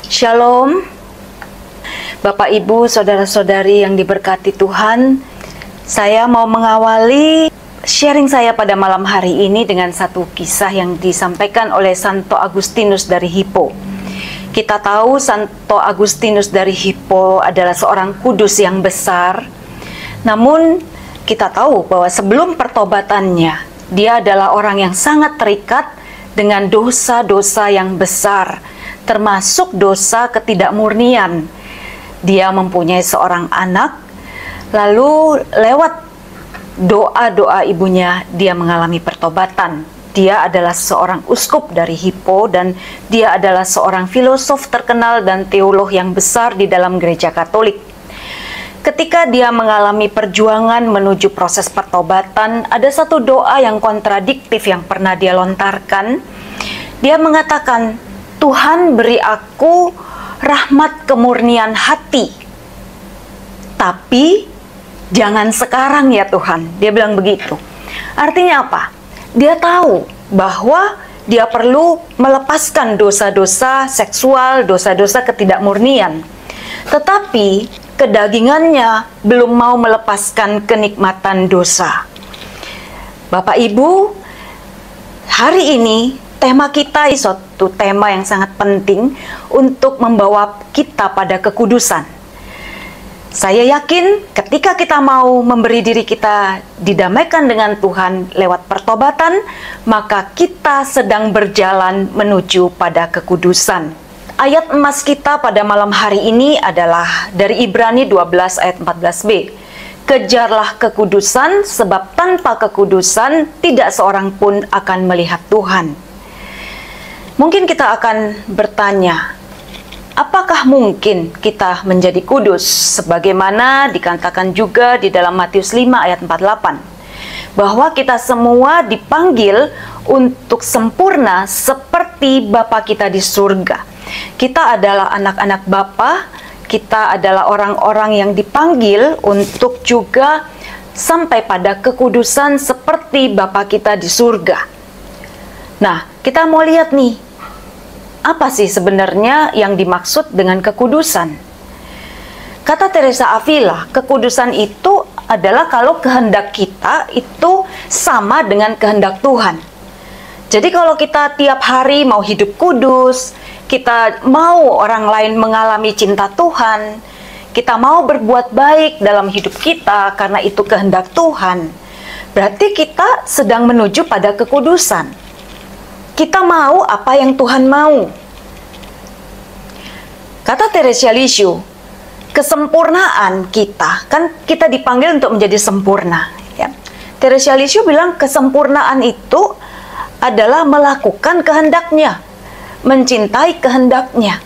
Shalom, Bapak Ibu, saudara-saudari yang diberkati Tuhan. Saya mau mengawali sharing saya pada malam hari ini dengan satu kisah yang disampaikan oleh Santo Agustinus dari Hippo. Kita tahu Santo Agustinus dari Hippo adalah seorang kudus yang besar. Namun kita tahu bahwa sebelum pertobatannya, dia adalah orang yang sangat terikat dengan dosa-dosa yang besar, termasuk dosa ketidakmurnian. Dia mempunyai seorang anak, lalu lewat doa-doa ibunya dia mengalami pertobatan. Dia adalah seorang uskup dari Hippo dan dia adalah seorang filosof terkenal dan teolog yang besar di dalam gereja Katolik. Ketika dia mengalami perjuangan menuju proses pertobatan, ada satu doa yang kontradiktif yang pernah dia lontarkan. Dia mengatakan, Tuhan beri aku rahmat kemurnian hati, tapi jangan sekarang ya Tuhan. Dia bilang begitu. Artinya apa? Dia tahu bahwa dia perlu melepaskan dosa-dosa seksual, dosa-dosa ketidakmurnian. Tetapi kedagingannya belum mau melepaskan kenikmatan dosa. Bapak Ibu, hari ini tema kita suatu tema yang sangat penting untuk membawa kita pada kekudusan. Saya yakin ketika kita mau memberi diri kita didamaikan dengan Tuhan lewat pertobatan, maka kita sedang berjalan menuju pada kekudusan. Ayat emas kita pada malam hari ini adalah dari Ibrani 12 ayat 14b. Kejarlah kekudusan, sebab tanpa kekudusan tidak seorang pun akan melihat Tuhan. Mungkin kita akan bertanya, apakah mungkin kita menjadi kudus? Sebagaimana dikatakan juga di dalam Matius 5 ayat 48, bahwa kita semua dipanggil untuk sempurna seperti Bapa kita di surga. Kita adalah anak-anak Bapa, kita adalah orang-orang yang dipanggil untuk juga sampai pada kekudusan seperti Bapa kita di surga. Nah, kita mau lihat nih, apa sih sebenarnya yang dimaksud dengan kekudusan? Kata Teresa Avila, kekudusan itu adalah kalau kehendak kita itu sama dengan kehendak Tuhan. Jadi kalau kita tiap hari mau hidup kudus, kita mau orang lain mengalami cinta Tuhan, kita mau berbuat baik dalam hidup kita karena itu kehendak Tuhan, berarti kita sedang menuju pada kekudusan. Kita mau apa yang Tuhan mau. Kata Teresa Lisieux, kesempurnaan kita, kan kita dipanggil untuk menjadi sempurna. Ya. Teresa Lisieux bilang kesempurnaan itu adalah melakukan kehendaknya, mencintai kehendaknya.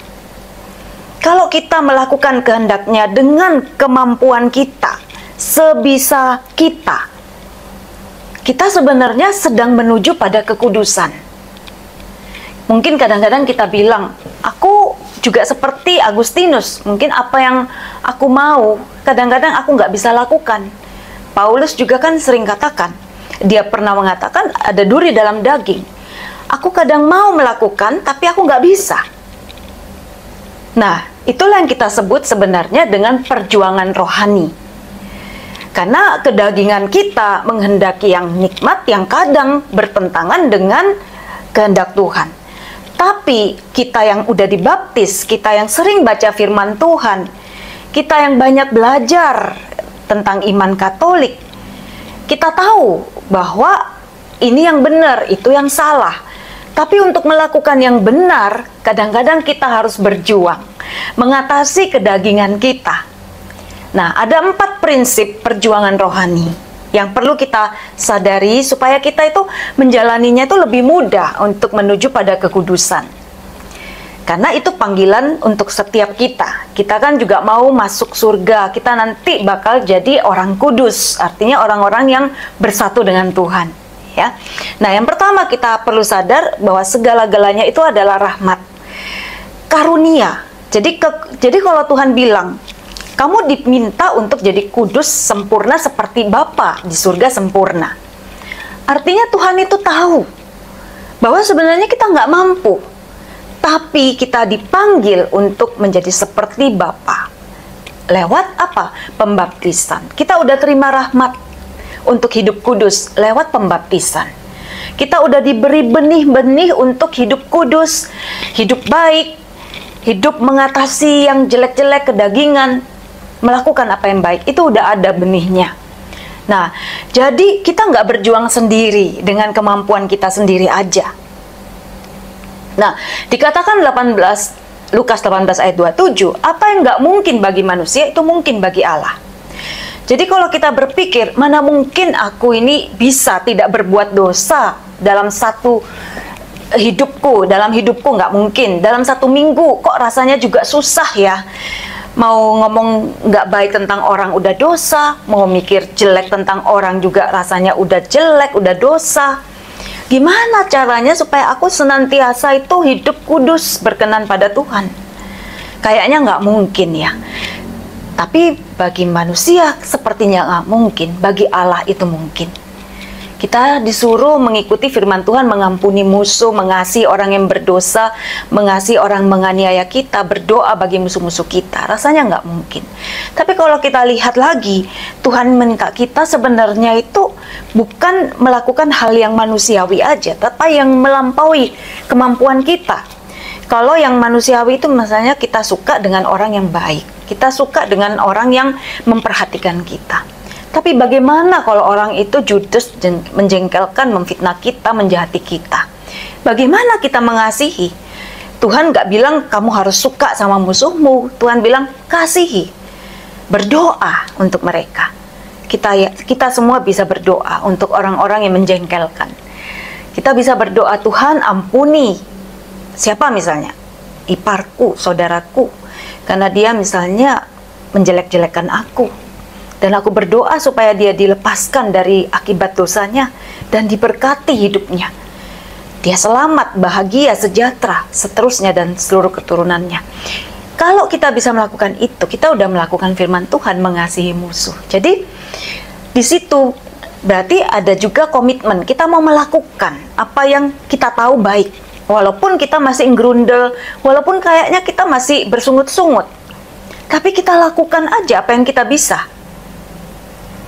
Kalau kita melakukan kehendaknya dengan kemampuan kita, sebisa kita, kita sebenarnya sedang menuju pada kekudusan. Mungkin kadang-kadang kita bilang, aku juga seperti Agustinus, mungkin apa yang aku mau, kadang-kadang aku nggak bisa lakukan. Paulus juga kan sering katakan, dia pernah mengatakan ada duri dalam daging. Aku kadang mau melakukan, tapi aku nggak bisa. Nah, itulah yang kita sebut sebenarnya dengan perjuangan rohani. Karena kedagingan kita menghendaki yang nikmat, yang kadang bertentangan dengan kehendak Tuhan. Tapi kita yang udah dibaptis, kita yang sering baca firman Tuhan, kita yang banyak belajar tentang iman Katolik, kita tahu bahwa ini yang benar, itu yang salah. Tapi untuk melakukan yang benar, kadang-kadang kita harus berjuang, mengatasi kedagingan kita. Nah, ada 4 prinsip perjuangan rohani yang perlu kita sadari supaya kita itu menjalaninya itu lebih mudah untuk menuju pada kekudusan. Karena itu panggilan untuk setiap kita. Kita kan juga mau masuk surga, kita nanti bakal jadi orang kudus, artinya orang-orang yang bersatu dengan Tuhan. Ya. Nah, yang pertama kita perlu sadar bahwa segala-galanya itu adalah rahmat, karunia. Jadi kalau Tuhan bilang, kamu diminta untuk jadi kudus sempurna seperti Bapa di surga sempurna. Artinya Tuhan itu tahu bahwa sebenarnya kita nggak mampu, tapi kita dipanggil untuk menjadi seperti Bapa. Lewat apa? Pembaptisan. Kita udah terima rahmat untuk hidup kudus lewat pembaptisan. Kita udah diberi benih-benih untuk hidup kudus, hidup baik, hidup mengatasi yang jelek-jelek, kedagingan, melakukan apa yang baik. Itu udah ada benihnya. Nah, jadi kita nggak berjuang sendiri dengan kemampuan kita sendiri aja. Nah, dikatakan Lukas 18 ayat 27, apa yang nggak mungkin bagi manusia, itu mungkin bagi Allah. Jadi kalau kita berpikir, mana mungkin aku ini bisa tidak berbuat dosa dalam satu hidupku, nggak mungkin. Dalam satu minggu, kok rasanya juga susah ya. Mau ngomong nggak baik tentang orang udah dosa, mau mikir jelek tentang orang juga rasanya udah jelek, udah dosa. Gimana caranya supaya aku senantiasa itu hidup kudus, berkenan pada Tuhan? Kayaknya nggak mungkin ya. Tapi bagi manusia sepertinya nggak mungkin, bagi Allah itu mungkin. Kita disuruh mengikuti firman Tuhan, mengampuni musuh, mengasihi orang yang berdosa, mengasihi orang menganiaya kita, berdoa bagi musuh-musuh kita. Rasanya nggak mungkin. Tapi kalau kita lihat lagi, Tuhan minta kita sebenarnya itu bukan melakukan hal yang manusiawi aja, tapi yang melampaui kemampuan kita. Kalau yang manusiawi itu misalnya kita suka dengan orang yang baik, kita suka dengan orang yang memperhatikan kita. Tapi bagaimana kalau orang itu judes, menjengkelkan, memfitnah kita, menjahati kita? Bagaimana kita mengasihi? Tuhan nggak bilang kamu harus suka sama musuhmu. Tuhan bilang kasihi, berdoa untuk mereka. Kita semua bisa berdoa untuk orang-orang yang menjengkelkan. Kita bisa berdoa, Tuhan ampuni siapa misalnya? Iparku, saudaraku, karena dia misalnya menjelek-jelekan aku. Dan aku berdoa supaya dia dilepaskan dari akibat dosanya dan diberkati hidupnya. Dia selamat, bahagia, sejahtera, seterusnya dan seluruh keturunannya. Kalau kita bisa melakukan itu, kita udah melakukan firman Tuhan, mengasihi musuh. Jadi di situ berarti ada juga komitmen. Kita mau melakukan apa yang kita tahu baik. Walaupun kita masih ngerundel, walaupun kayaknya kita masih bersungut-sungut. Tapi kita lakukan aja apa yang kita bisa.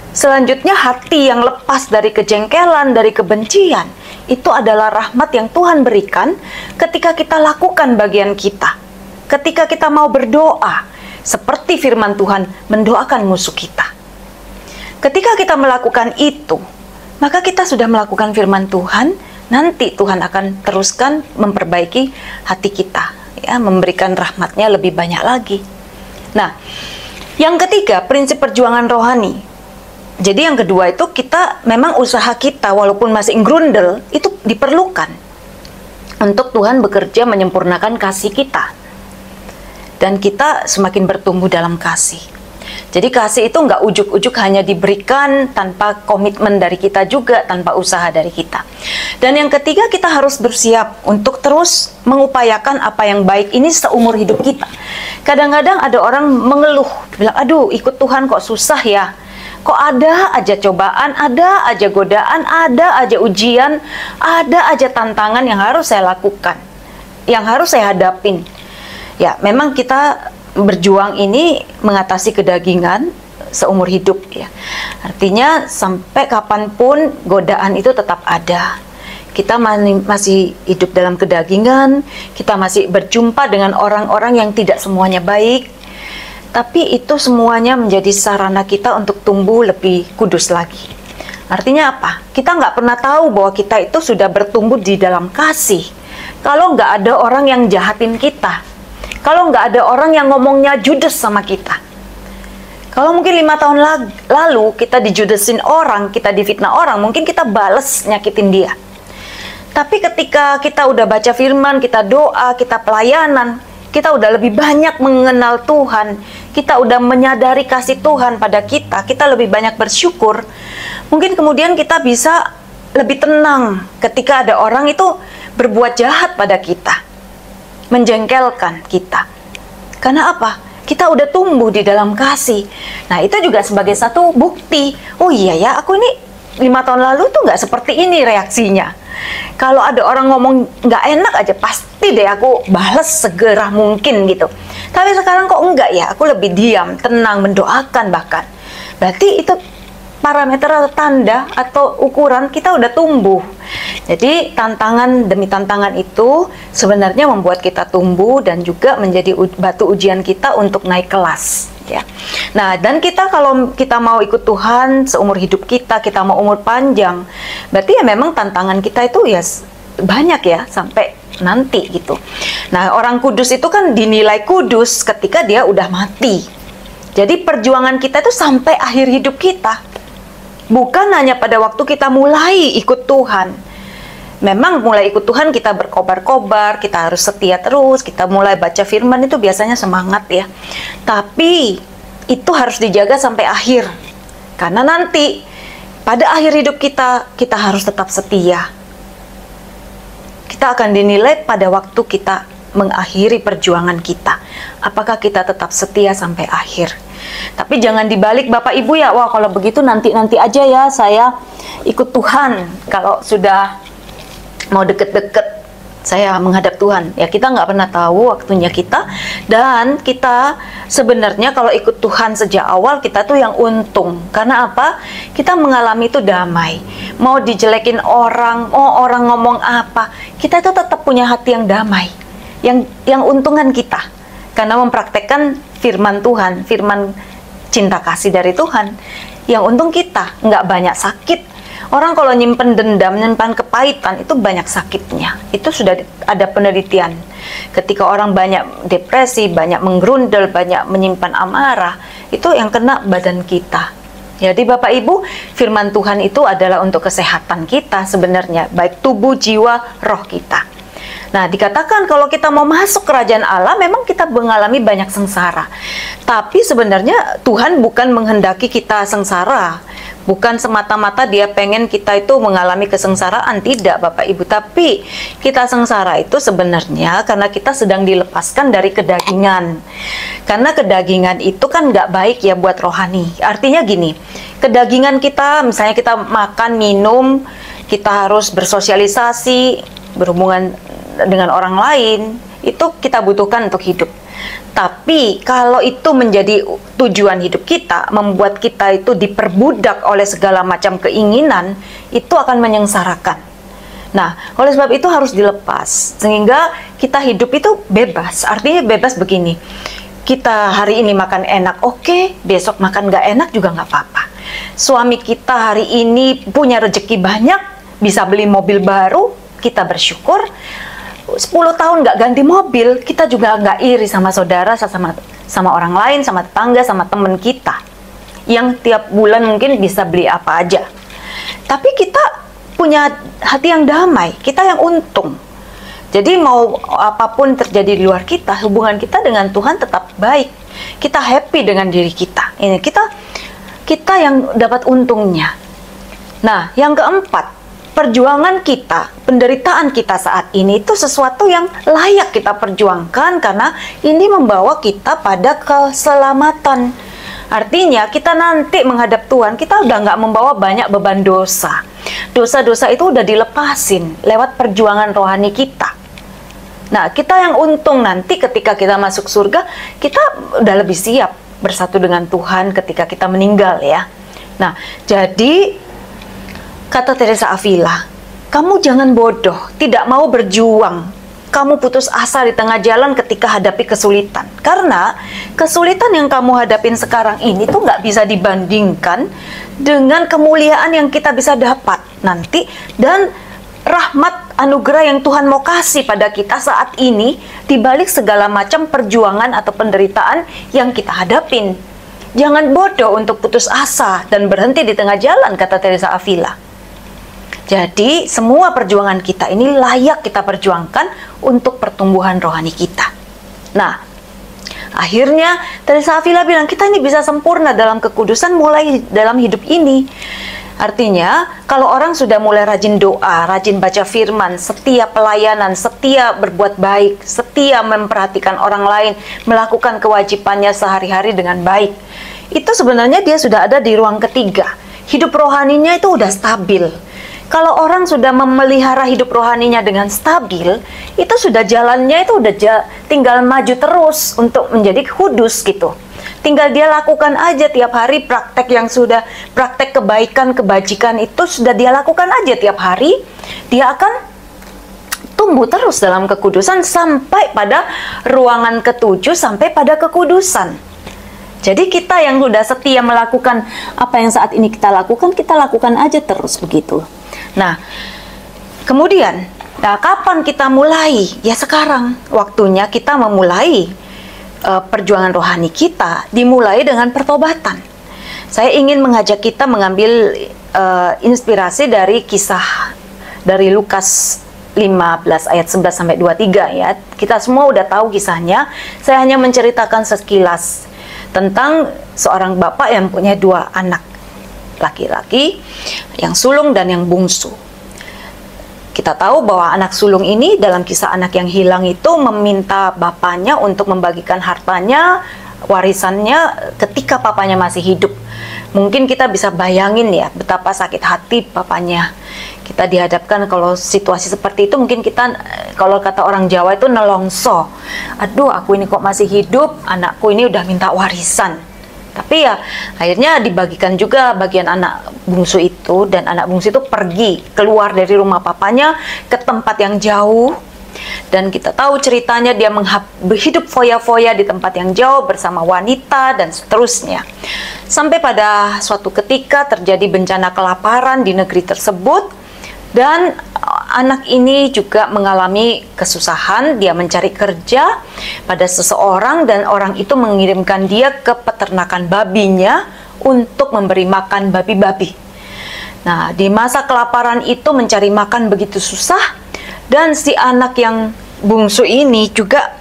Selanjutnya, hati yang lepas dari kejengkelan, dari kebencian, itu adalah rahmat yang Tuhan berikan ketika kita lakukan bagian kita. Ketika kita mau berdoa, seperti firman Tuhan, mendoakan musuh kita. Ketika kita melakukan itu, maka kita sudah melakukan firman Tuhan, nanti Tuhan akan teruskan memperbaiki hati kita, ya, memberikan rahmatnya lebih banyak lagi. Nah, yang ketiga, prinsip perjuangan rohani. Jadi yang kedua itu kita memang usaha kita walaupun masih ngerundel itu diperlukan untuk Tuhan bekerja menyempurnakan kasih kita. Dan kita semakin bertumbuh dalam kasih. Jadi kasih itu nggak ujuk-ujuk hanya diberikan tanpa komitmen dari kita juga, tanpa usaha dari kita. Dan yang ketiga, kita harus bersiap untuk terus mengupayakan apa yang baik ini seumur hidup kita. Kadang-kadang ada orang mengeluh, bilang, aduh ikut Tuhan kok susah ya. Kok ada aja cobaan, ada aja godaan, ada aja ujian, ada aja tantangan yang harus saya lakukan, yang harus saya hadapin. Ya, memang kita berjuang ini mengatasi kedagingan seumur hidup ya. Artinya sampai kapanpun godaan itu tetap ada. Kita masih hidup dalam kedagingan, kita masih berjumpa dengan orang-orang yang tidak semuanya baik. Tapi itu semuanya menjadi sarana kita untuk tumbuh lebih kudus lagi. Artinya apa? Kita nggak pernah tahu bahwa kita itu sudah bertumbuh di dalam kasih. Kalau nggak ada orang yang jahatin kita. Kalau nggak ada orang yang ngomongnya judes sama kita. Kalau mungkin 5 tahun lalu kita dijudesin orang, kita difitnah orang, mungkin kita bales nyakitin dia. Tapi ketika kita udah baca firman, kita doa, kita pelayanan, kita udah lebih banyak mengenal Tuhan, kita udah menyadari kasih Tuhan pada kita, kita lebih banyak bersyukur. Mungkin kemudian kita bisa lebih tenang ketika ada orang itu berbuat jahat pada kita, menjengkelkan kita. Karena apa? Kita udah tumbuh di dalam kasih. Nah, itu juga sebagai satu bukti. Oh iya ya, aku ini 5 tahun lalu tuh nggak seperti ini reaksinya. Kalau ada orang ngomong nggak enak aja, pasti deh aku balas segera mungkin gitu. Tapi sekarang kok enggak ya, aku lebih diam, tenang, mendoakan bahkan. Berarti itu parameter atau tanda atau ukuran kita udah tumbuh. Jadi tantangan demi tantangan itu sebenarnya membuat kita tumbuh dan juga menjadi batu ujian kita untuk naik kelas, ya. Nah, dan kita kalau kita mau ikut Tuhan seumur hidup kita mau umur panjang, berarti ya memang tantangan kita itu ya banyak ya sampai nanti gitu. Nah, orang kudus itu kan dinilai kudus ketika dia udah mati. Jadi perjuangan kita itu sampai akhir hidup kita. Bukan hanya pada waktu kita mulai ikut Tuhan. Memang mulai ikut Tuhan kita berkobar-kobar, kita harus setia terus, kita mulai baca firman itu biasanya semangat ya. Tapi itu harus dijaga sampai akhir. Karena nanti pada akhir hidup kita harus tetap setia. Kita akan dinilai pada waktu kita mengakhiri perjuangan kita. Apakah kita tetap setia sampai akhir? Tapi jangan dibalik Bapak Ibu ya, wah kalau begitu nanti aja ya saya ikut Tuhan. Kalau sudah mau deket-deket saya menghadap Tuhan, ya kita nggak pernah tahu waktunya kita. Dan kita sebenarnya kalau ikut Tuhan sejak awal kita tuh yang untung. Karena apa? Kita mengalami itu damai. Mau dijelekin orang, orang ngomong apa, kita itu tetap punya hati yang damai. Yang untungan kita karena mempraktekkan firman Tuhan, firman cinta kasih dari Tuhan. Yang untung kita nggak banyak sakit. Orang kalau nyimpen dendam, nyimpan kepahitan itu banyak sakitnya. Itu sudah ada penelitian. Ketika orang banyak depresi, banyak menggerundel, banyak menyimpan amarah, itu yang kena badan kita. Jadi Bapak Ibu, firman Tuhan itu adalah untuk kesehatan kita sebenarnya, baik tubuh, jiwa, roh kita. Nah, dikatakan kalau kita mau masuk kerajaan Allah, memang kita mengalami banyak sengsara. Tapi sebenarnya Tuhan bukan menghendaki kita sengsara. Bukan semata-mata dia pengen kita itu mengalami kesengsaraan. Tidak, Bapak Ibu. Tapi kita sengsara itu sebenarnya karena kita sedang dilepaskan dari kedagingan. Karena kedagingan itu kan nggak baik ya buat rohani. Artinya gini, kedagingan kita, misalnya kita makan, minum, kita harus bersosialisasi, berhubungan dengan orang lain, itu kita butuhkan untuk hidup. Tapi kalau itu menjadi tujuan hidup kita, membuat kita itu diperbudak oleh segala macam keinginan, itu akan menyengsarakan. Nah, oleh sebab itu harus dilepas, sehingga kita hidup itu bebas. Artinya bebas begini, kita hari ini makan enak, oke, besok makan nggak enak juga nggak apa-apa. Suami kita hari ini punya rezeki banyak, bisa beli mobil baru, kita bersyukur. 10 tahun nggak ganti mobil, kita juga nggak iri sama saudara, sama orang lain, sama tetangga, sama teman kita yang tiap bulan mungkin bisa beli apa aja. Tapi kita punya hati yang damai, kita yang untung. Jadi mau apapun terjadi di luar kita, hubungan kita dengan Tuhan tetap baik. Kita happy dengan diri kita. Ini kita yang dapat untungnya. Nah, yang keempat, perjuangan kita, penderitaan kita saat ini itu sesuatu yang layak kita perjuangkan karena ini membawa kita pada keselamatan. Artinya kita nanti menghadap Tuhan, kita udah nggak membawa banyak beban dosa. Dosa-dosa itu udah dilepasin lewat perjuangan rohani kita. Nah, kita yang untung nanti ketika kita masuk surga, kita udah lebih siap bersatu dengan Tuhan ketika kita meninggal ya. Nah, jadi kata Teresa Avila, kamu jangan bodoh, tidak mau berjuang. Kamu putus asa di tengah jalan ketika hadapi kesulitan. Karena kesulitan yang kamu hadapin sekarang ini tuh nggak bisa dibandingkan dengan kemuliaan yang kita bisa dapat nanti. Dan rahmat anugerah yang Tuhan mau kasih pada kita saat ini dibalik segala macam perjuangan atau penderitaan yang kita hadapin. Jangan bodoh untuk putus asa dan berhenti di tengah jalan, kata Teresa Avila. Jadi semua perjuangan kita ini layak kita perjuangkan untuk pertumbuhan rohani kita. Nah, akhirnya Teresa Avila bilang kita ini bisa sempurna dalam kekudusan mulai dalam hidup ini. Artinya kalau orang sudah mulai rajin doa, rajin baca firman, setia pelayanan, setia berbuat baik, setia memperhatikan orang lain, melakukan kewajibannya sehari-hari dengan baik, itu sebenarnya dia sudah ada di ruang ketiga. Hidup rohaninya itu udah stabil. Kalau orang sudah memelihara hidup rohaninya dengan stabil, itu sudah jalannya itu udah tinggal maju terus untuk menjadi kudus gitu. Tinggal dia lakukan aja tiap hari praktek kebaikan, kebajikan itu sudah dia lakukan aja tiap hari, dia akan tumbuh terus dalam kekudusan sampai pada ruangan ketujuh, sampai pada kekudusan. Jadi kita yang sudah setia melakukan apa yang saat ini kita lakukan aja terus begitu. Nah, kemudian, kapan kita mulai? Ya sekarang, waktunya kita memulai perjuangan rohani kita, dimulai dengan pertobatan. Saya ingin mengajak kita mengambil inspirasi dari kisah dari Lukas 15 ayat 11 sampai 23 ya. Kita semua udah tahu kisahnya. Saya hanya menceritakan sekilas tentang seorang bapak yang punya 2 anak laki-laki, yang sulung dan yang bungsu. Kita tahu bahwa anak sulung ini dalam kisah anak yang hilang itu meminta bapaknya untuk membagikan hartanya, warisannya ketika papanya masih hidup. Mungkin kita bisa bayangin ya betapa sakit hati papanya. Kita dihadapkan kalau situasi seperti itu, mungkin kita, kalau kata orang Jawa itu nelongso. Aduh, aku ini kok masih hidup, anakku ini udah minta warisan. Tapi ya akhirnya dibagikan juga bagian anak bungsu itu, dan anak bungsu itu pergi keluar dari rumah papanya ke tempat yang jauh. Dan kita tahu ceritanya dia hidup foya-foya di tempat yang jauh bersama wanita dan seterusnya. Sampai pada suatu ketika terjadi bencana kelaparan di negeri tersebut, dan anak ini juga mengalami kesusahan. Dia mencari kerja pada seseorang, dan orang itu mengirimkan dia ke peternakan babinya untuk memberi makan babi-babi. Nah, di masa kelaparan itu mencari makan begitu susah, dan si anak yang bungsu ini juga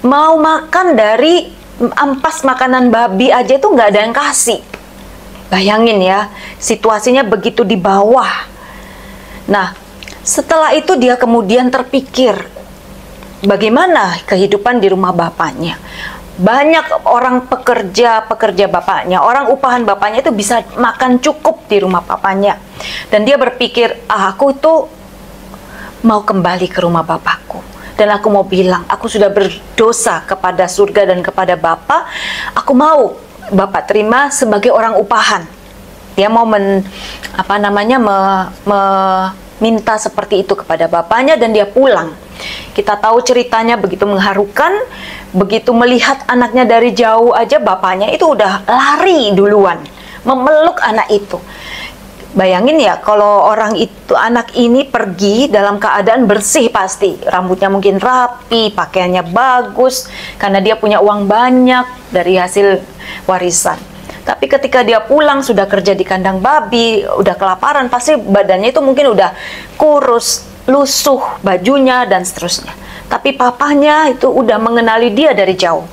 mau makan dari ampas makanan babi aja itu nggak ada yang kasih. Bayangin ya, situasinya begitu di bawah. Nah, setelah itu dia kemudian terpikir, bagaimana kehidupan di rumah bapaknya. Banyak orang pekerja bapaknya, orang upahan bapaknya itu bisa makan cukup di rumah bapaknya. Dan dia berpikir, aku itu mau kembali ke rumah bapakku. Dan aku mau bilang, aku sudah berdosa kepada surga dan kepada Bapa. Aku mau Bapak terima sebagai orang upahan. Dia mau minta seperti itu kepada bapaknya, dan dia pulang. Kita tahu ceritanya begitu mengharukan. Begitu melihat anaknya dari jauh aja, bapaknya itu udah lari duluan memeluk anak itu. Bayangin ya, kalau orang itu, anak ini pergi dalam keadaan bersih pasti. Rambutnya mungkin rapi, pakaiannya bagus, karena dia punya uang banyak dari hasil warisan. Tapi ketika dia pulang, sudah kerja di kandang babi, udah kelaparan, pasti badannya itu mungkin udah kurus, lusuh bajunya, dan seterusnya. Tapi papanya itu udah mengenali dia dari jauh.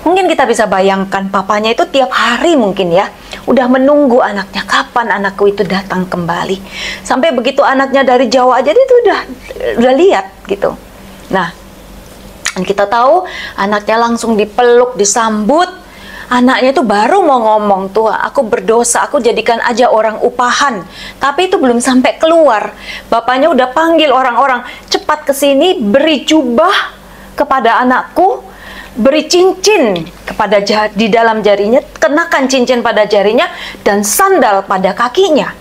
Mungkin kita bisa bayangkan papanya itu tiap hari mungkin ya, udah menunggu anaknya, kapan anakku itu datang kembali. Sampai begitu anaknya dari jauh aja, dia itu udah lihat gitu. Nah, kita tahu anaknya langsung dipeluk, disambut. Anaknya itu baru mau ngomong, tuh aku berdosa, aku jadikan aja orang upahan. Tapi itu belum sampai keluar, bapaknya udah panggil orang-orang, cepat ke sini, beri jubah kepada anakku, beri cincin kepada di dalam jarinya, kenakan cincin pada jarinya, dan sandal pada kakinya.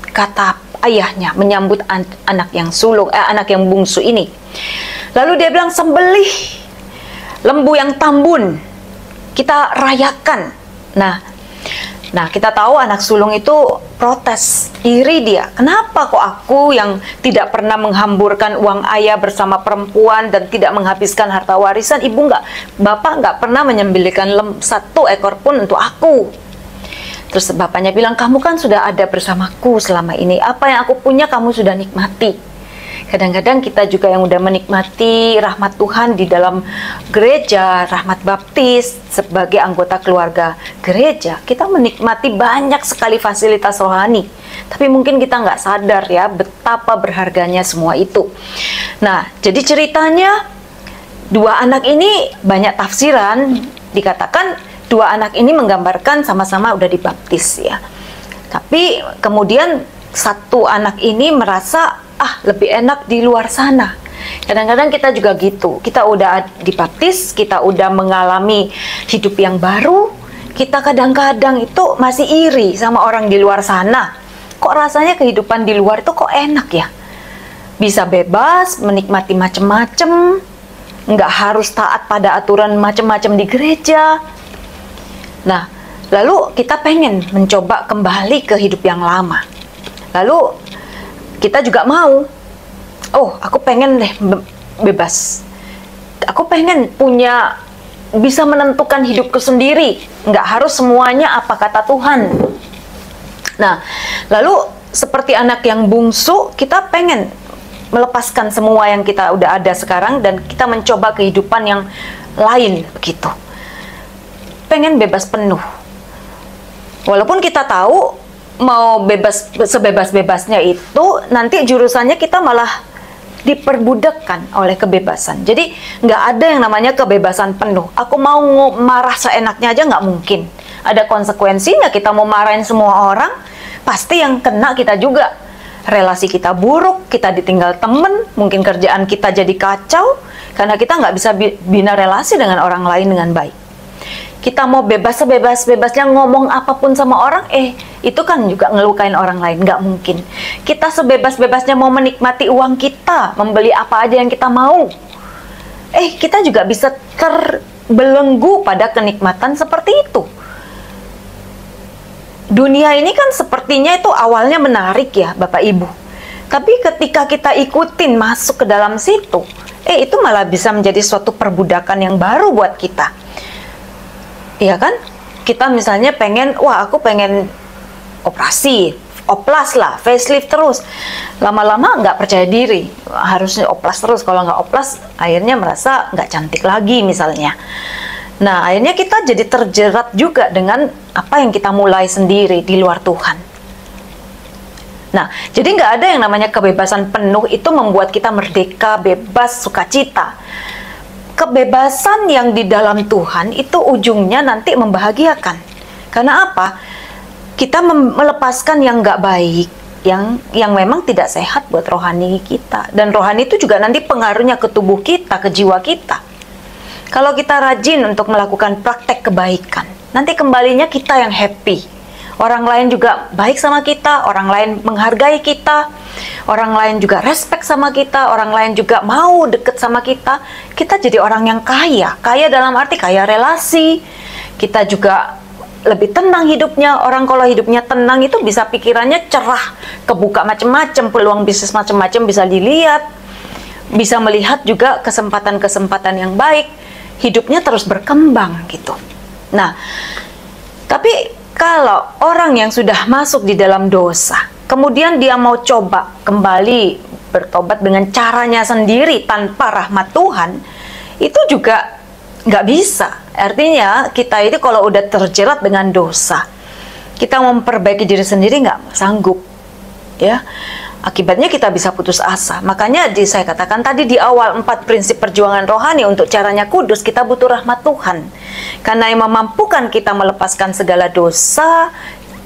Kata ayahnya menyambut anak yang anak yang bungsu ini. Lalu dia bilang, sembelih lembu yang tambun, kita rayakan. Nah, kita tahu anak sulung itu protes, iri dia. Kenapa kok aku yang tidak pernah menghamburkan uang ayah bersama perempuan dan tidak menghabiskan harta warisan, bapak nggak pernah menyembelihkan 1 ekor pun untuk aku. Terus bapaknya bilang, kamu kan sudah ada bersamaku selama ini. Apa yang aku punya kamu sudah nikmati. Kadang-kadang kita juga yang udah menikmati rahmat Tuhan di dalam gereja, rahmat baptis, sebagai anggota keluarga gereja, kita menikmati banyak sekali fasilitas rohani. Tapi mungkin kita nggak sadar ya betapa berharganya semua itu. Nah, jadi ceritanya 2 anak ini banyak tafsiran. Dikatakan 2 anak ini menggambarkan sama-sama udah dibaptis ya. Tapi kemudian satu anak ini merasa lebih enak di luar sana. Kadang-kadang kita juga gitu. Kita udah dibaptis, kita udah mengalami hidup yang baru, kita kadang-kadang itu masih iri sama orang di luar sana. Kok rasanya kehidupan di luar itu kok enak ya? Bisa bebas, menikmati macem-macem, nggak harus taat pada aturan macem-macem di gereja. Nah, lalu kita pengen mencoba kembali ke hidup yang lama. Lalu kita juga mau, aku pengen deh bebas. Aku pengen bisa menentukan hidupku sendiri. Nggak harus semuanya apa kata Tuhan. Nah, lalu seperti anak yang bungsu, kita pengen melepaskan semua yang kita udah ada sekarang dan kita mencoba kehidupan yang lain begitu. Pengen bebas penuh. Walaupun kita tahu mau bebas sebebas-bebasnya itu nanti jurusannya kita malah diperbudakkan oleh kebebasan. Jadi nggak ada yang namanya kebebasan penuh. Aku mau marah seenaknya aja nggak mungkin. Ada konsekuensinya. Kita mau marahin semua orang, pasti yang kena kita juga. Relasi kita buruk, kita ditinggal temen, mungkin kerjaan kita jadi kacau karena kita nggak bisa bina relasi dengan orang lain dengan baik. Kita mau sebebas-bebasnya ngomong apapun sama orang, itu kan juga ngelukain orang lain, nggak mungkin. Kita sebebas-bebasnya mau menikmati uang kita, membeli apa aja yang kita mau, kita juga bisa terbelenggu pada kenikmatan seperti itu. Dunia ini kan sepertinya itu awalnya menarik ya Bapak Ibu. Tapi ketika kita ikutin masuk ke dalam situ, itu malah bisa menjadi suatu perbudakan yang baru buat kita. Iya kan? Kita misalnya pengen, aku pengen operasi, oplas lah, facelift terus. Lama-lama nggak percaya diri, harusnya oplas terus. Kalau nggak oplas, akhirnya merasa nggak cantik lagi misalnya. Nah, akhirnya kita jadi terjerat juga dengan apa yang kita mulai sendiri di luar Tuhan. Nah, jadi nggak ada yang namanya kebebasan penuh itu membuat kita merdeka, bebas, sukacita. Kebebasan yang di dalam Tuhan itu ujungnya nanti membahagiakan. Karena apa? Kita melepaskan yang nggak baik, yang memang tidak sehat buat rohani kita. Dan rohani itu juga nanti pengaruhnya ke tubuh kita, ke jiwa kita. Kalau kita rajin untuk melakukan praktek kebaikan, nanti kembalinya kita yang happy. Orang lain juga baik sama kita, orang lain menghargai kita, orang lain juga respect sama kita, orang lain juga mau deket sama kita. Kita jadi orang yang kaya. Kaya dalam arti kaya relasi. Kita juga lebih tenang hidupnya. Orang kalau hidupnya tenang itu bisa pikirannya cerah, kebuka macam-macam, peluang bisnis macam-macam bisa dilihat. Bisa melihat juga kesempatan-kesempatan yang baik. Hidupnya terus berkembang gitu. Nah, tapi kalau orang yang sudah masuk di dalam dosa, kemudian dia mau coba kembali bertobat dengan caranya sendiri tanpa rahmat Tuhan, itu juga nggak bisa. Artinya kita itu kalau udah terjerat dengan dosa, kita memperbaiki diri sendiri nggak sanggup, ya. Akibatnya kita bisa putus asa. Makanya saya katakan tadi di awal 4 prinsip perjuangan rohani untuk caranya kudus, kita butuh rahmat Tuhan. Karena yang memampukan kita melepaskan segala dosa,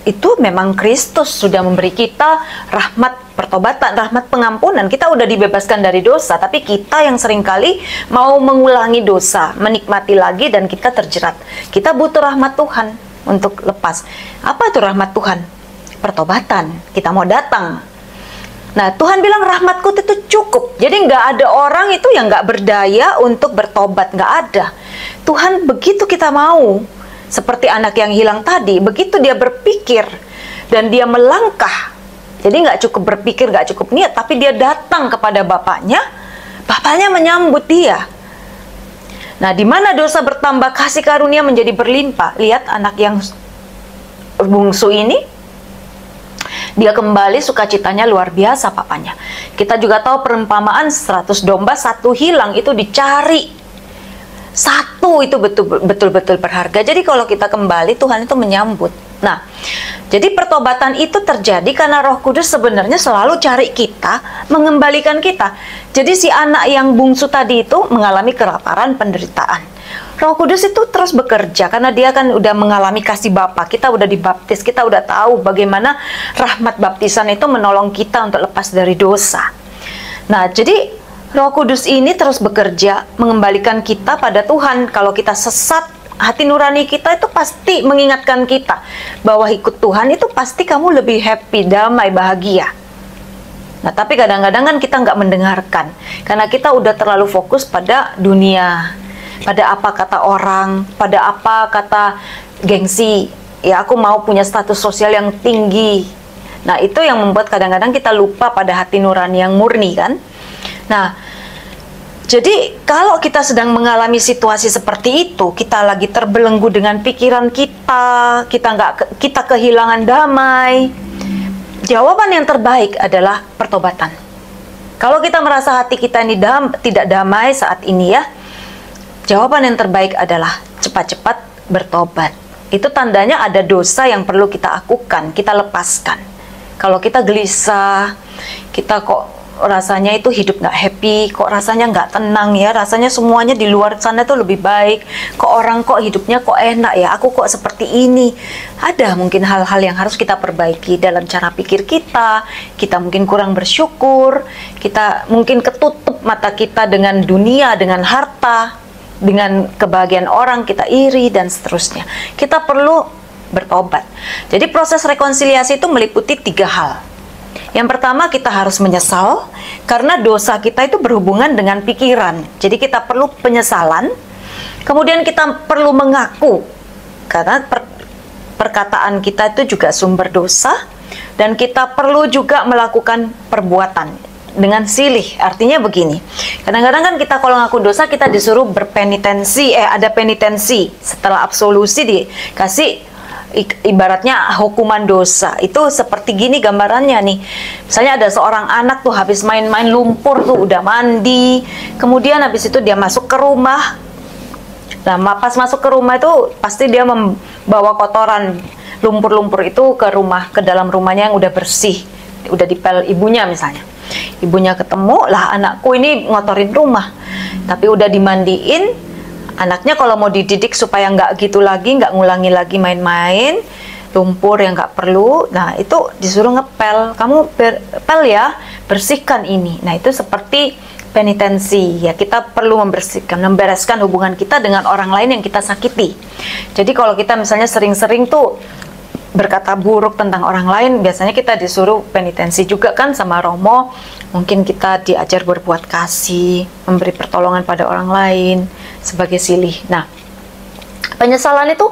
itu memang Kristus sudah memberi kita rahmat pertobatan, rahmat pengampunan. Kita udah dibebaskan dari dosa, tapi kita yang seringkali mau mengulangi dosa, menikmati lagi dan kita terjerat. Kita butuh rahmat Tuhan untuk lepas. Apa itu rahmat Tuhan? Pertobatan. Kita mau datang. Nah, Tuhan bilang rahmatku itu cukup. Jadi nggak ada orang itu yang nggak berdaya untuk bertobat. Nggak ada. Tuhan begitu kita mau, seperti anak yang hilang tadi, begitu dia berpikir dan dia melangkah. Jadi nggak cukup berpikir, nggak cukup niat, tapi dia datang kepada Bapaknya, Bapaknya menyambut dia. Nah, di mana dosa bertambah, kasih karunia menjadi berlimpah. Lihat anak yang bungsu ini, dia kembali sukacitanya luar biasa papanya. Kita juga tahu perumpamaan 100 domba, 1 hilang, itu dicari. 1 itu betul-betul berharga. Jadi kalau kita kembali, Tuhan itu menyambut. Nah, jadi pertobatan itu terjadi karena Roh Kudus sebenarnya selalu cari kita, mengembalikan kita. Jadi si anak yang bungsu tadi itu mengalami kelaparan, penderitaan. Roh Kudus itu terus bekerja karena dia kan udah mengalami kasih Bapa. Kita udah dibaptis, kita udah tahu bagaimana rahmat baptisan itu menolong kita untuk lepas dari dosa. Nah, jadi Roh Kudus ini terus bekerja mengembalikan kita pada Tuhan. Kalau kita sesat, hati nurani kita itu pasti mengingatkan kita bahwa ikut Tuhan itu pasti kamu lebih happy, damai, bahagia. Nah, tapi kadang-kadang kan kita nggak mendengarkan karena kita udah terlalu fokus pada dunia, pada apa kata orang, pada apa kata gengsi. Ya, aku mau punya status sosial yang tinggi. Nah, itu yang membuat kadang-kadang kita lupa pada hati nurani yang murni kan. Nah, jadi kalau kita sedang mengalami situasi seperti itu, kita lagi terbelenggu dengan pikiran kita kehilangan damai. Jawaban yang terbaik adalah pertobatan. Kalau kita merasa hati kita ini tidak damai saat ini ya, jawaban yang terbaik adalah cepat-cepat bertobat. Itu tandanya ada dosa yang perlu kita akukan, kita lepaskan. Kalau kita gelisah, kita kok rasanya itu hidup nggak happy, kok rasanya nggak tenang ya, rasanya semuanya di luar sana tuh lebih baik, kok orang kok hidupnya kok enak ya, aku kok seperti ini. Ada mungkin hal-hal yang harus kita perbaiki dalam cara pikir kita mungkin kurang bersyukur, kita mungkin ketutup mata kita dengan dunia, dengan harta, dengan kebahagiaan orang, kita iri dan seterusnya. Kita perlu bertobat. Jadi proses rekonsiliasi itu meliputi 3 hal. Yang pertama, kita harus menyesal karena dosa kita itu berhubungan dengan pikiran. Jadi kita perlu penyesalan. Kemudian kita perlu mengaku karena perkataan kita itu juga sumber dosa. Dan kita perlu juga melakukan perbuatan dengan silih. Artinya begini, kadang-kadang kan kita kalau ngaku dosa kita disuruh berpenitensi, ada penitensi. Setelah absolusi dikasih ibaratnya hukuman dosa. Itu seperti gini gambarannya nih. Misalnya ada seorang anak tuh habis main-main lumpur tuh, udah mandi, kemudian habis itu dia masuk ke rumah. Nah, pas masuk ke rumah itu pasti dia membawa kotoran lumpur-lumpur itu ke dalam rumahnya yang udah bersih, udah dipel ibunya misalnya. Ibunya ketemu, lah anakku ini ngotorin rumah, tapi udah dimandiin. Anaknya kalau mau dididik supaya nggak gitu lagi, nggak ngulangi lagi main-main lumpur yang nggak perlu, nah itu disuruh ngepel. Kamu pel ya, bersihkan ini. Nah, itu seperti penitensi ya, kita perlu membereskan hubungan kita dengan orang lain yang kita sakiti. Jadi kalau kita misalnya sering-sering tuh berkata buruk tentang orang lain, biasanya kita disuruh penitensi juga kan sama Romo. Mungkin kita diajar berbuat kasih, memberi pertolongan pada orang lain sebagai silih. Nah, penyesalan itu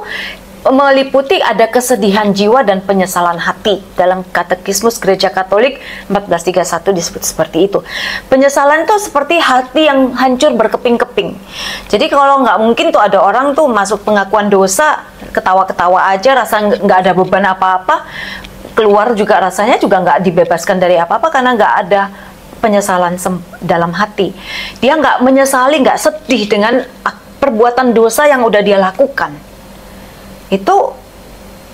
meliputi ada kesedihan jiwa dan penyesalan hati. Dalam Katekismus Gereja Katolik 1431 disebut seperti itu. Penyesalan itu seperti hati yang hancur berkeping-keping. Jadi kalau nggak mungkin tuh ada orang tuh masuk pengakuan dosa, ketawa-ketawa aja, rasa nggak ada beban apa-apa, keluar juga rasanya juga nggak dibebaskan dari apa-apa karena nggak ada penyesalan dalam hati. Dia nggak menyesali, nggak sedih dengan perbuatan dosa yang udah dia lakukan. Itu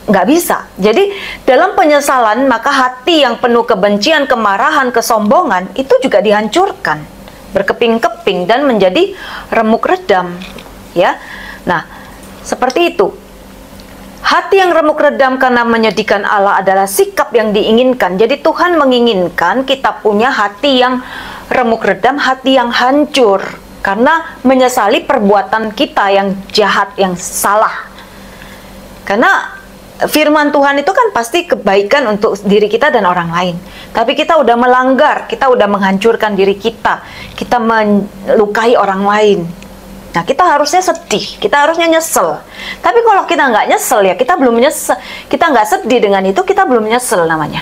nggak bisa. Jadi dalam penyesalan maka hati yang penuh kebencian, kemarahan, kesombongan itu juga dihancurkan, berkeping-keping dan menjadi remuk redam, ya. Nah, seperti itu. Hati yang remuk redam karena menyedihkan Allah adalah sikap yang diinginkan. Jadi Tuhan menginginkan kita punya hati yang remuk redam, hati yang hancur karena menyesali perbuatan kita yang jahat, yang salah. Karena firman Tuhan itu kan pasti kebaikan untuk diri kita dan orang lain. Tapi kita udah melanggar, kita udah menghancurkan diri kita melukai orang lain. Nah, kita harusnya sedih, kita harusnya nyesel. Tapi kalau kita nggak nyesel ya, kita belum nyesel. Kita nggak sedih dengan itu, kita belum nyesel namanya.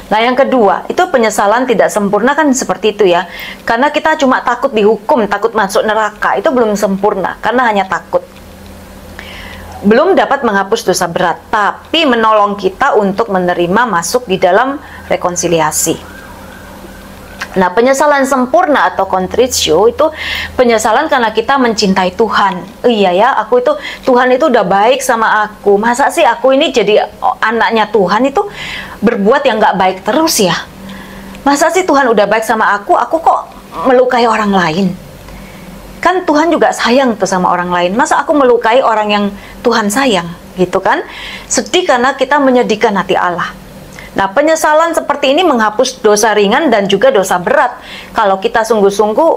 Nah, yang kedua, itu penyesalan tidak sempurna kan seperti itu ya. Karena kita cuma takut dihukum, takut masuk neraka, itu belum sempurna, karena hanya takut. Belum dapat menghapus dosa berat, tapi menolong kita untuk menerima masuk di dalam rekonsiliasi. Nah, penyesalan sempurna atau contritio itu penyesalan karena kita mencintai Tuhan. Iya ya, aku itu, Tuhan itu udah baik sama aku. Masa sih aku ini jadi anaknya Tuhan itu berbuat yang nggak baik terus ya? Masa sih Tuhan udah baik sama aku kok melukai orang lain? Kan Tuhan juga sayang tuh sama orang lain. Masa aku melukai orang yang Tuhan sayang, gitu kan? Sedih karena kita menyedihkan hati Allah. Nah, penyesalan seperti ini menghapus dosa ringan dan juga dosa berat. Kalau kita sungguh-sungguh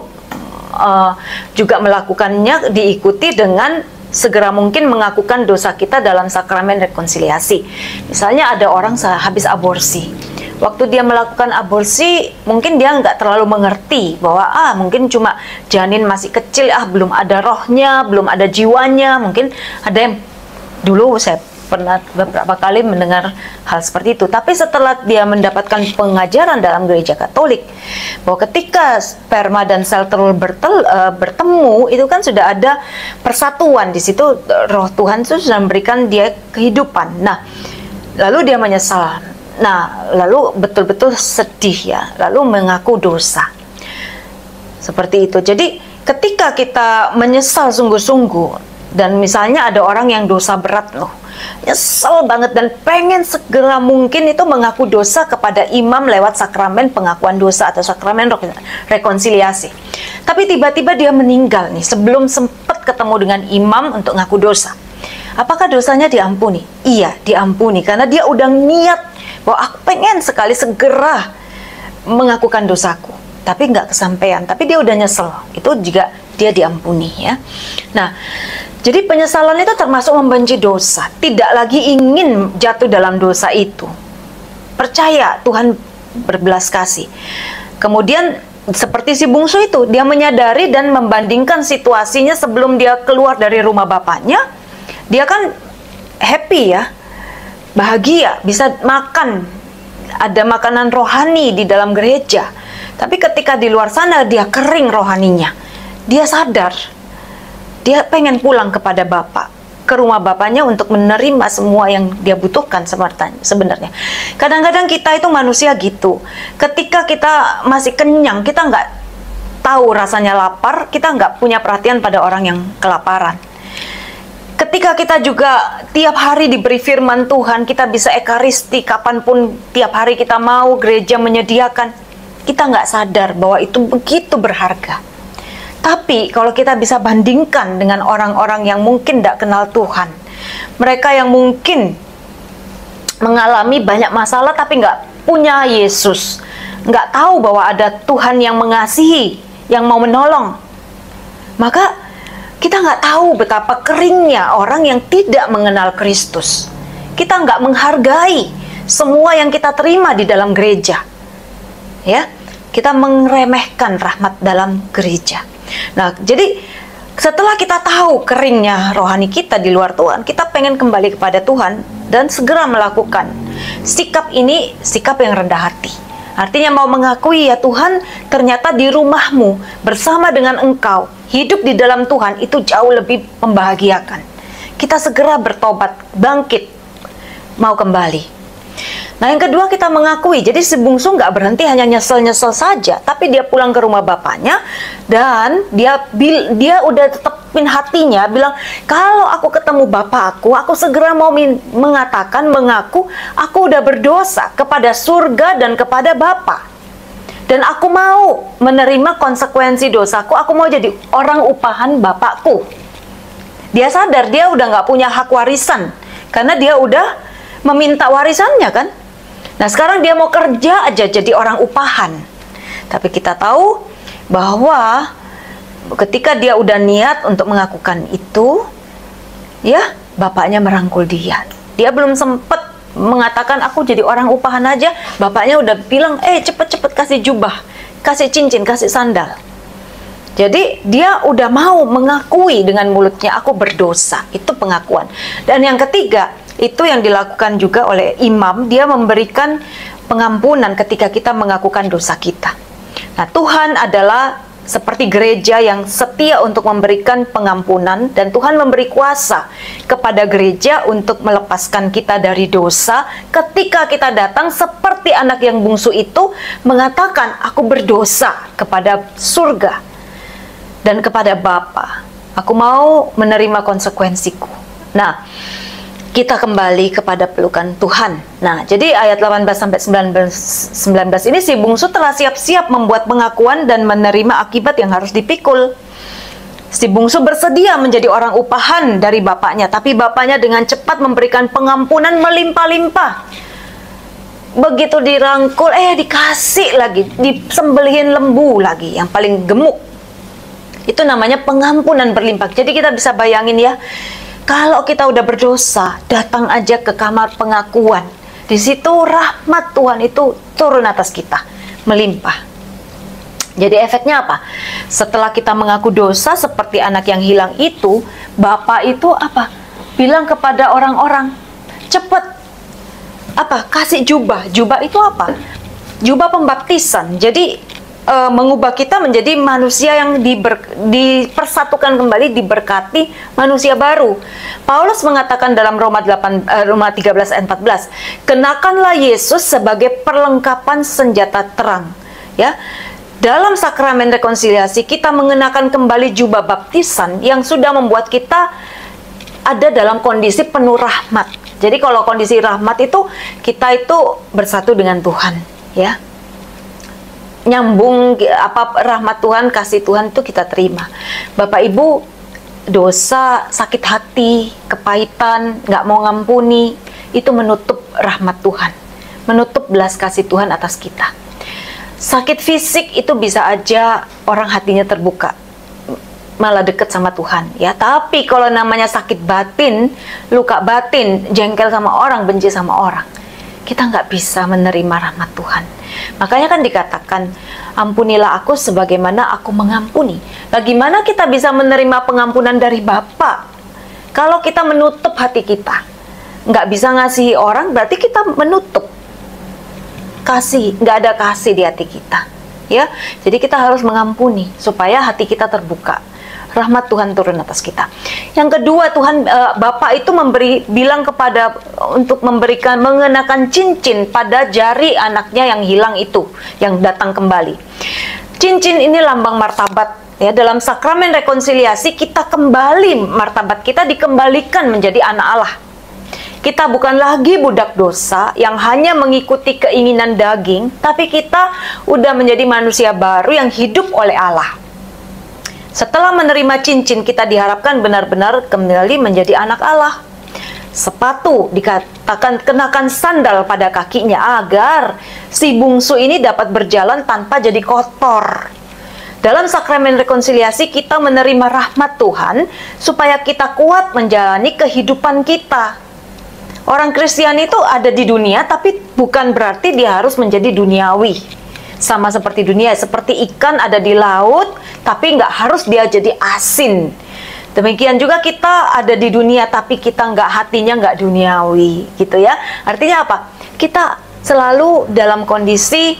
juga melakukannya, diikuti dengan segera mungkin mengakukan dosa kita dalam sakramen rekonsiliasi. Misalnya ada orang habis aborsi. Waktu dia melakukan aborsi, mungkin dia nggak terlalu mengerti bahwa mungkin cuma janin masih kecil, belum ada rohnya, belum ada jiwanya. Mungkin ada yang dulu saya pernah beberapa kali mendengar hal seperti itu. Tapi setelah dia mendapatkan pengajaran dalam gereja Katolik bahwa ketika sperma dan sel telur bertemu, itu kan sudah ada persatuan di situ, roh Tuhan itu sudah memberikan dia kehidupan. Nah, lalu dia menyesal. Nah, lalu betul-betul sedih ya, lalu mengaku dosa. Seperti itu. Jadi, ketika kita menyesal sungguh-sungguh, dan misalnya ada orang yang dosa berat loh, nyesel banget dan pengen segera mungkin itu mengaku dosa kepada imam lewat sakramen pengakuan dosa atau sakramen rekonsiliasi. Tapi tiba-tiba dia meninggal nih, sebelum sempat ketemu dengan imam untuk ngaku dosa. Apakah dosanya diampuni? Iya, diampuni, karena dia udah niat bahwa aku pengen sekali segera mengakukan dosaku, tapi nggak kesampaian, tapi dia udah nyesel, itu juga dia diampuni ya. Nah, jadi penyesalan itu termasuk membenci dosa, tidak lagi ingin jatuh dalam dosa itu. Percaya Tuhan berbelas kasih. Kemudian seperti si bungsu itu, dia menyadari dan membandingkan situasinya sebelum dia keluar dari rumah bapaknya. Dia kan happy ya, bahagia, bisa makan, ada makanan rohani di dalam gereja. Tapi ketika di luar sana dia kering rohaninya. Dia sadar, dia pengen pulang kepada Bapak, ke rumah Bapaknya untuk menerima semua yang dia butuhkan sebenarnya. Kadang-kadang kita itu manusia gitu. Ketika kita masih kenyang, kita nggak tahu rasanya lapar, kita nggak punya perhatian pada orang yang kelaparan. Ketika kita juga tiap hari diberi firman Tuhan, kita bisa ekaristi kapanpun, tiap hari kita mau, gereja menyediakan, kita nggak sadar bahwa itu begitu berharga. Tapi kalau kita bisa bandingkan dengan orang-orang yang mungkin tidak kenal Tuhan, mereka yang mungkin mengalami banyak masalah tapi nggak punya Yesus, nggak tahu bahwa ada Tuhan yang mengasihi, yang mau menolong, maka kita nggak tahu betapa keringnya orang yang tidak mengenal Kristus. Kita nggak menghargai semua yang kita terima di dalam gereja. Ya, kita meremehkan rahmat dalam gereja. Nah, jadi setelah kita tahu keringnya rohani kita di luar Tuhan, kita pengen kembali kepada Tuhan dan segera melakukan sikap ini, sikap yang rendah hati. Artinya mau mengakui, ya Tuhan, ternyata di rumahmu bersama dengan Engkau, hidup di dalam Tuhan itu jauh lebih membahagiakan. Kita segera bertobat, bangkit, mau kembali. Nah, yang kedua kita mengakui. Jadi si bungsu nggak berhenti hanya nyesel-nyesel saja, tapi dia pulang ke rumah bapaknya dan dia udah tetapin hatinya, bilang, kalau aku ketemu bapakku, aku segera mau mengaku aku udah berdosa kepada surga dan kepada Bapa. Dan aku mau menerima konsekuensi dosaku, aku mau jadi orang upahan Bapakku. Dia sadar dia udah nggak punya hak warisan, karena dia udah meminta warisannya kan. Nah, sekarang dia mau kerja aja jadi orang upahan. Tapi kita tahu bahwa ketika dia udah niat untuk mengakukan itu, ya, bapaknya merangkul dia. Dia belum sempat mengatakan aku jadi orang upahan aja, bapaknya udah bilang, cepet-cepet kasih jubah, kasih cincin, kasih sandal. Jadi dia udah mau mengakui dengan mulutnya, aku berdosa. Itu pengakuan. Dan yang ketiga, itu yang dilakukan juga oleh imam, dia memberikan pengampunan ketika kita mengakukan dosa kita. Nah, Tuhan adalah seperti gereja yang setia untuk memberikan pengampunan, dan Tuhan memberi kuasa kepada gereja untuk melepaskan kita dari dosa ketika kita datang seperti anak yang bungsu itu mengatakan, aku berdosa kepada surga dan kepada Bapa. Aku mau menerima konsekuensiku. Nah, kita kembali kepada pelukan Tuhan. Nah, jadi ayat 18-19 ini si bungsu telah siap-siap membuat pengakuan dan menerima akibat yang harus dipikul. Si bungsu bersedia menjadi orang upahan dari bapaknya, tapi bapaknya dengan cepat memberikan pengampunan melimpah-limpah. Begitu dirangkul, dikasih lagi, disembelihin lembu lagi, yang paling gemuk. Itu namanya pengampunan berlimpah. Jadi kita bisa bayangin ya, kalau kita udah berdosa, datang aja ke kamar pengakuan. Di situ rahmat Tuhan itu turun atas kita, melimpah. Jadi efeknya apa? Setelah kita mengaku dosa seperti anak yang hilang itu, Bapak itu apa? Bilang kepada orang-orang, cepet kasih jubah. Jubah itu apa? Jubah pembaptisan. Jadi mengubah kita menjadi manusia yang dipersatukan kembali, diberkati, manusia baru. Paulus mengatakan dalam Roma 13 ayat 14, kenakanlah Yesus sebagai perlengkapan senjata terang. Ya, dalam sakramen rekonsiliasi kita mengenakan kembali jubah baptisan yang sudah membuat kita ada dalam kondisi penuh rahmat. Jadi kalau kondisi rahmat itu, kita itu bersatu dengan Tuhan, ya. Nyambung apa rahmat Tuhan, kasih Tuhan itu kita terima. Bapak Ibu, dosa, sakit hati, kepahitan, nggak mau ngampuni, itu menutup rahmat Tuhan, menutup belas kasih Tuhan atas kita. Sakit fisik itu bisa aja orang hatinya terbuka, malah deket sama Tuhan, ya. Tapi kalau namanya sakit batin, luka batin, jengkel sama orang, benci sama orang, kita nggak bisa menerima rahmat Tuhan. Makanya kan dikatakan, ampunilah aku sebagaimana aku mengampuni. Bagaimana kita bisa menerima pengampunan dari Bapa kalau kita menutup hati kita, nggak bisa ngasihi orang, berarti kita menutup kasih, nggak ada kasih di hati kita, ya. Jadi kita harus mengampuni supaya hati kita terbuka, rahmat Tuhan turun atas kita. Yang kedua, Tuhan Bapa itu bilang kepada untuk mengenakan cincin pada jari anaknya yang hilang itu, yang datang kembali. Cincin ini lambang martabat, ya. Dalam sakramen rekonsiliasi kita kembali, martabat kita dikembalikan menjadi anak Allah. Kita bukan lagi budak dosa yang hanya mengikuti keinginan daging, tapi kita udah menjadi manusia baru yang hidup oleh Allah. Setelah menerima cincin, kita diharapkan benar-benar kembali menjadi anak Allah. Sepatu dikatakan kenakan sandal pada kakinya agar si bungsu ini dapat berjalan tanpa jadi kotor. Dalam sakramen rekonsiliasi kita menerima rahmat Tuhan supaya kita kuat menjalani kehidupan kita. Orang Kristen itu ada di dunia, tapi bukan berarti dia harus menjadi duniawi. Sama seperti dunia, seperti ikan ada di laut, tapi nggak harus dia jadi asin. Demikian juga kita ada di dunia, tapi kita hatinya nggak duniawi, gitu ya. Artinya apa? Kita selalu dalam kondisi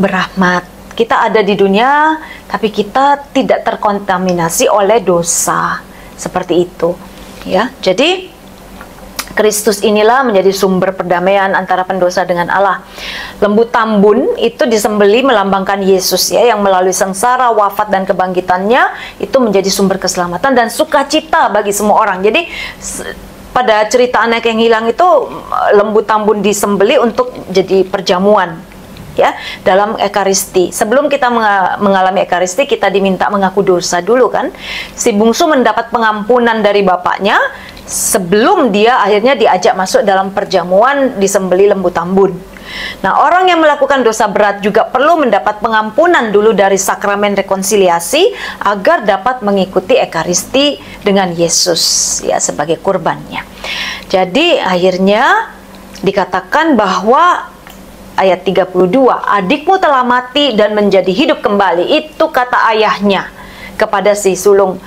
berahmat. Kita ada di dunia, tapi kita tidak terkontaminasi oleh dosa. Seperti itu, ya. Jadi Kristus inilah menjadi sumber perdamaian antara pendosa dengan Allah. Lembu tambun itu disembeli melambangkan Yesus, ya, yang melalui sengsara, wafat dan kebangkitannya itu menjadi sumber keselamatan dan sukacita bagi semua orang. Jadi pada cerita anak yang hilang itu lembu tambun disembeli untuk jadi perjamuan, ya, dalam ekaristi. Sebelum kita mengalami ekaristi, kita diminta mengaku dosa dulu kan. Si bungsu mendapat pengampunan dari bapaknya sebelum dia akhirnya diajak masuk dalam perjamuan disembeli lembu tambun. Nah, orang yang melakukan dosa berat juga perlu mendapat pengampunan dulu dari sakramen rekonsiliasi agar dapat mengikuti ekaristi dengan Yesus, ya, sebagai kurbannya. Jadi akhirnya dikatakan bahwa ayat 32, adikmu telah mati dan menjadi hidup kembali. Itu kata ayahnya kepada si sulung,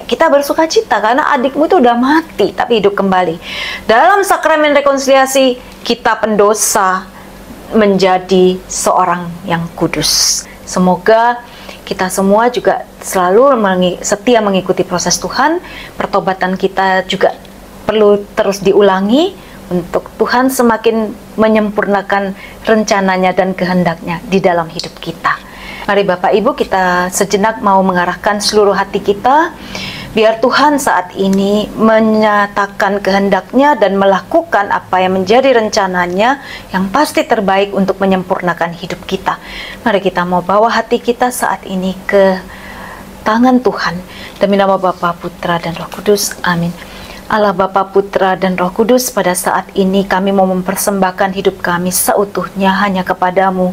kita bersuka cita karena adikmu itu udah mati tapi hidup kembali. Dalam sakramen rekonsiliasi kita pendosa menjadi seorang yang kudus. Semoga kita semua juga selalu setia mengikuti proses Tuhan. Pertobatan kita juga perlu terus diulangi untuk Tuhan semakin menyempurnakan rencananya dan kehendaknya di dalam hidup kita. Mari Bapak Ibu, kita sejenak mau mengarahkan seluruh hati kita, biar Tuhan saat ini menyatakan kehendaknya dan melakukan apa yang menjadi rencananya yang pasti terbaik untuk menyempurnakan hidup kita. Mari kita mau bawa hati kita saat ini ke tangan Tuhan. Demi nama Bapa, Putra, dan Roh Kudus. Amin. Allah Bapa, Putra, dan Roh Kudus, pada saat ini kami mau mempersembahkan hidup kami seutuhnya hanya kepadamu.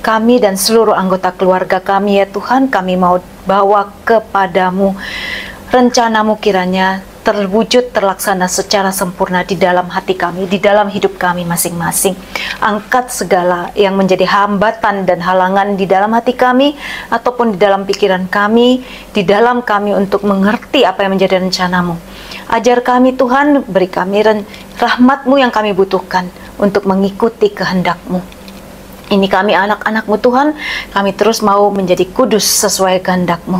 Kami dan seluruh anggota keluarga kami ya Tuhan, kami mau bawa kepadamu. Rencanamu kiranya terwujud, terlaksana secara sempurna di dalam hati kami, di dalam hidup kami masing-masing. Angkat segala yang menjadi hambatan dan halangan di dalam hati kami, ataupun di dalam pikiran kami, di dalam kami untuk mengerti apa yang menjadi rencanamu. Ajar kami Tuhan, beri kami rahmat-Mu yang kami butuhkan untuk mengikuti kehendak-Mu. Ini kami anak-anak-Mu Tuhan, kami terus mau menjadi kudus sesuai kehendak-Mu.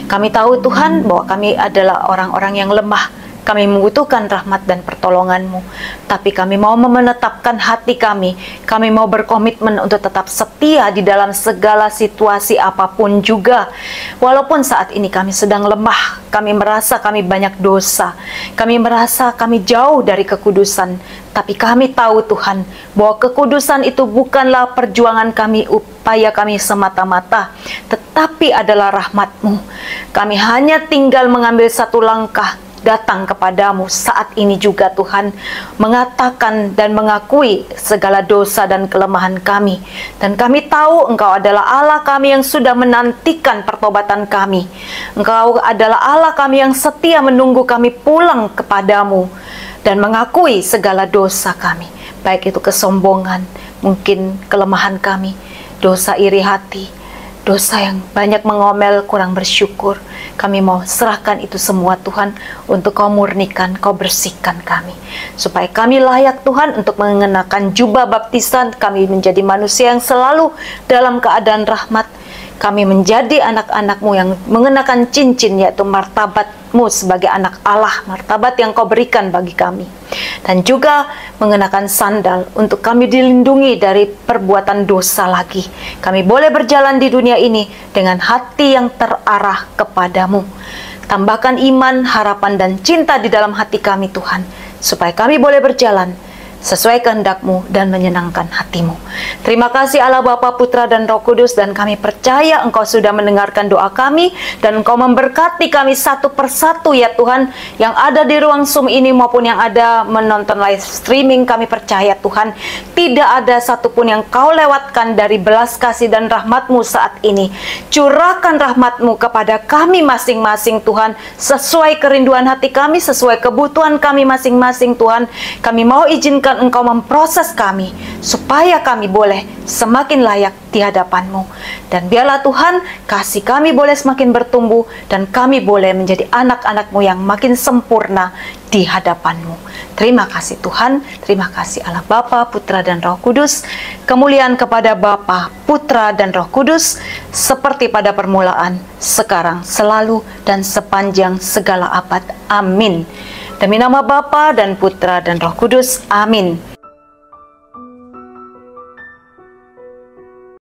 Kami tahu Tuhan bahwa kami adalah orang-orang yang lemah. Kami membutuhkan rahmat dan pertolongan-Mu. Tapi kami mau menetapkan hati kami. Kami mau berkomitmen untuk tetap setia di dalam segala situasi apapun juga. Walaupun saat ini kami sedang lemah, kami merasa kami banyak dosa. Kami merasa kami jauh dari kekudusan. Tapi kami tahu Tuhan, bahwa kekudusan itu bukanlah perjuangan kami, upaya kami semata-mata, tetapi adalah rahmat-Mu. Kami hanya tinggal mengambil satu langkah, datang kepadamu saat ini juga Tuhan, mengatakan dan mengakui segala dosa dan kelemahan kami. Dan kami tahu Engkau adalah Allah kami yang sudah menantikan pertobatan kami. Engkau adalah Allah kami yang setia menunggu kami pulang kepadamu dan mengakui segala dosa kami, baik itu kesombongan, mungkin kelemahan kami, dosa iri hati, dosa yang banyak mengomel, kurang bersyukur. Kami mau serahkan itu semua Tuhan, untuk Kau murnikan, Kau bersihkan kami, supaya kami layak Tuhan untuk mengenakan jubah baptisan. Kami menjadi manusia yang selalu dalam keadaan rahmat. Kami menjadi anak-anak-Mu yang mengenakan cincin, yaitu martabat-Mu sebagai anak Allah, martabat yang Kau berikan bagi kami. Dan juga mengenakan sandal untuk kami dilindungi dari perbuatan dosa lagi. Kami boleh berjalan di dunia ini dengan hati yang terarah kepadamu. Tambahkan iman, harapan, dan cinta di dalam hati kami Tuhan, supaya kami boleh berjalan sesuai kehendak-Mu dan menyenangkan hati-Mu. Terima kasih Allah Bapa, Putra, dan Roh Kudus, dan kami percaya Engkau sudah mendengarkan doa kami, dan Engkau memberkati kami satu persatu ya Tuhan, yang ada di ruang Zoom ini maupun yang ada menonton live streaming. Kami percaya Tuhan, tidak ada satupun yang Kau lewatkan dari belas kasih dan rahmat-Mu saat ini. Curahkan rahmat-Mu kepada kami masing-masing Tuhan, sesuai kerinduan hati kami, sesuai kebutuhan kami masing-masing Tuhan. Kami mau izinkan Engkau memproses kami, supaya kami boleh semakin layak di hadapan-Mu. Dan biarlah Tuhan, kasih kami boleh semakin bertumbuh, dan kami boleh menjadi anak-anak-Mu yang makin sempurna di hadapan-Mu. Terima kasih Tuhan, terima kasih Allah Bapa, Putra, dan Roh Kudus. Kemuliaan kepada Bapa, Putra, dan Roh Kudus, seperti pada permulaan, sekarang, selalu, dan sepanjang segala abad. Amin. Demi nama Bapa dan Putra dan Roh Kudus. Amin.